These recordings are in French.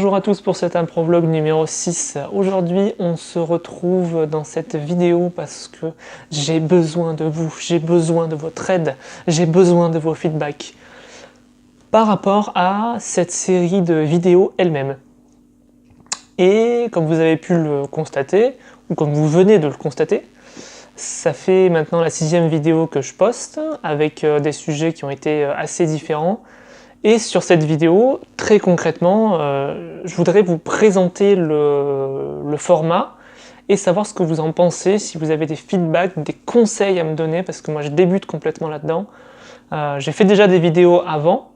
Bonjour à tous pour cet improvlog numéro 6. Aujourd'hui, on se retrouve dans cette vidéo parce que j'ai besoin de vous, j'ai besoin de votre aide, j'ai besoin de vos feedbacks par rapport à cette série de vidéos elle-même. Et comme vous avez pu le constater, ou comme vous venez de le constater, ça fait maintenant la 6e vidéo que je poste avec des sujets qui ont été assez différents. Et sur cette vidéo, très concrètement, je voudrais vous présenter le format et savoir ce que vous en pensez, si vous avez des feedbacks, des conseils à me donner, parce que moi je débute complètement là-dedans. J'ai fait déjà des vidéos avant,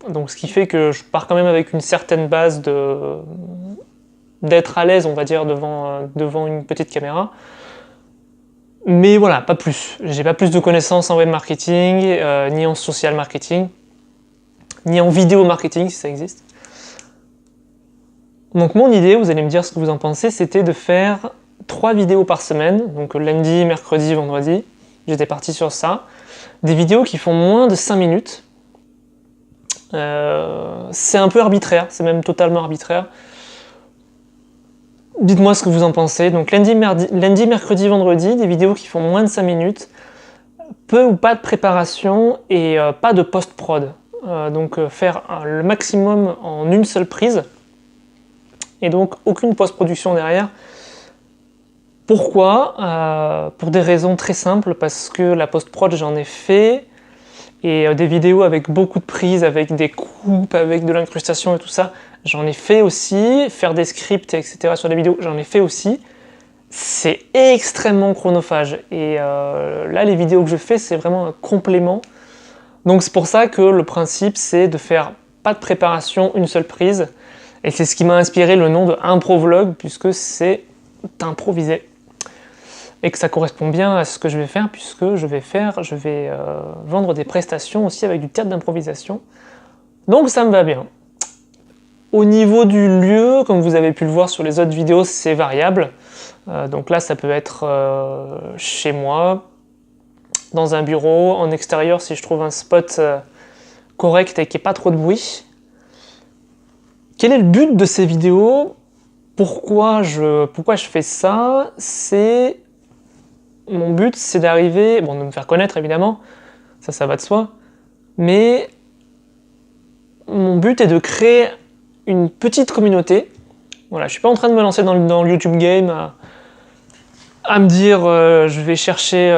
donc ce qui fait que je pars quand même avec une certaine base d'être à l'aise, on va dire, devant une petite caméra. Mais voilà, pas plus. J'ai pas plus de connaissances en web marketing, ni en social marketing, ni en vidéo marketing si ça existe. Donc mon idée, vous allez me dire ce que vous en pensez, c'était de faire 3 vidéos par semaine, donc lundi, mercredi, vendredi, j'étais parti sur ça. Des vidéos qui font moins de 5 minutes. C'est un peu arbitraire, c'est même totalement arbitraire. Dites-moi ce que vous en pensez. Donc lundi, mercredi, vendredi, des vidéos qui font moins de 5 minutes, peu ou pas de préparation et pas de post-prod. Donc faire le maximum en une seule prise et donc aucune post-production derrière. Pourquoi ? Pour des raisons très simples, parce que la post-prod j'en ai fait et des vidéos avec beaucoup de prises, avec des coupes, avec de l'incrustation et tout ça, j'en ai fait aussi. Faire des scripts etc. sur les vidéos, j'en ai fait aussi. C'est extrêmement chronophage et là les vidéos que je fais c'est vraiment un complément. Donc c'est pour ça que le principe c'est de faire pas de préparation, une seule prise. Et c'est ce qui m'a inspiré le nom de improvlog, puisque c'est improvisé. Et que ça correspond bien à ce que je vais faire, puisque je vais vendre des prestations aussi avec du théâtre d'improvisation. Donc ça me va bien. Au niveau du lieu, comme vous avez pu le voir sur les autres vidéos, c'est variable. Donc là ça peut être chez moi, dans un bureau, en extérieur si je trouve un spot correct et qu'il n'y ait pas trop de bruit. Quel est le but de ces vidéos ? Pourquoi je fais ça ? Mon but c'est d'arriver, de me faire connaître évidemment, ça va de soi, mais mon but est de créer une petite communauté. Voilà, je suis pas en train de me lancer dans le YouTube game, à me dire je vais chercher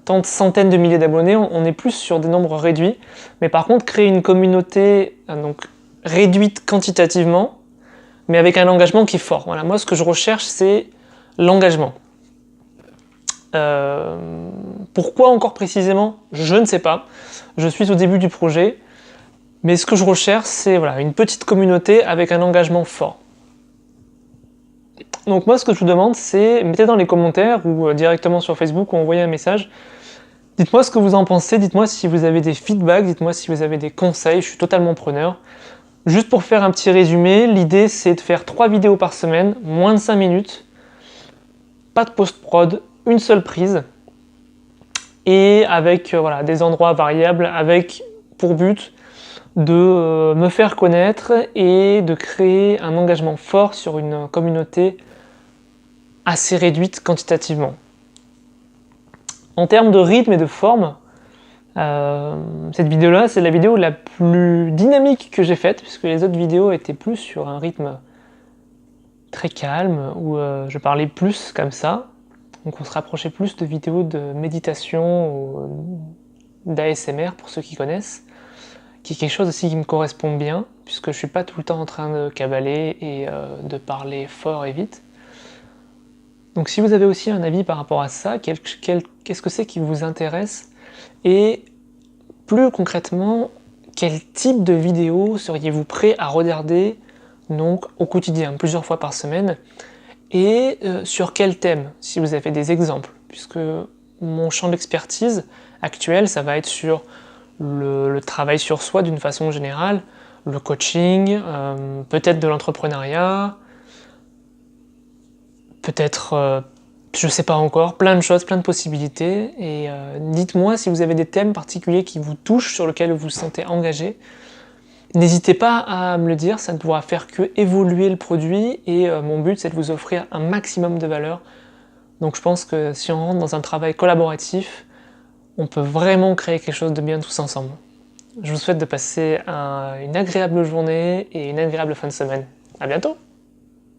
tant de centaines de milliers d'abonnés, on est plus sur des nombres réduits, mais par contre créer une communauté donc réduite quantitativement, mais avec un engagement qui est fort. Voilà, moi ce que je recherche c'est l'engagement. Pourquoi encore précisément ? Je ne sais pas, je suis au début du projet, mais ce que je recherche c'est une petite communauté avec un engagement fort. Donc moi ce que je vous demande c'est, mettez dans les commentaires ou directement sur Facebook ou envoyez un message, dites-moi ce que vous en pensez, dites-moi si vous avez des feedbacks, dites-moi si vous avez des conseils, je suis totalement preneur. Juste pour faire un petit résumé, l'idée c'est de faire 3 vidéos par semaine, moins de 5 minutes, pas de post-prod, une seule prise, et avec des endroits variables, avec pour but de me faire connaître et de créer un engagement fort sur une communauté assez réduite quantitativement. En termes de rythme et de forme, cette vidéo-là, c'est la vidéo la plus dynamique que j'ai faite, puisque les autres vidéos étaient plus sur un rythme très calme, où je parlais plus comme ça. Donc on se rapprochait plus de vidéos de méditation ou d'ASMR, pour ceux qui connaissent, qui est quelque chose aussi qui me correspond bien, puisque je suis pas tout le temps en train de cavaler et de parler fort et vite. Donc si vous avez aussi un avis par rapport à ça, qu'est-ce que c'est qui vous intéresse ? Et plus concrètement, quel type de vidéo seriez-vous prêt à regarder donc, au quotidien, plusieurs fois par semaine ? Et sur quel thème, si vous avez des exemples, puisque mon champ d'expertise actuel, ça va être sur le travail sur soi d'une façon générale, le coaching, peut-être de l'entrepreneuriat, peut-être, je sais pas encore, plein de choses, plein de possibilités, et dites-moi si vous avez des thèmes particuliers qui vous touchent, sur lesquels vous vous sentez engagé, N'hésitez pas à me le dire, ça ne pourra faire que évoluer le produit et mon but c'est de vous offrir un maximum de valeur. Donc je pense que si on rentre dans un travail collaboratif, on peut vraiment créer quelque chose de bien tous ensemble. Je vous souhaite de passer une agréable journée et une agréable fin de semaine. À bientôt!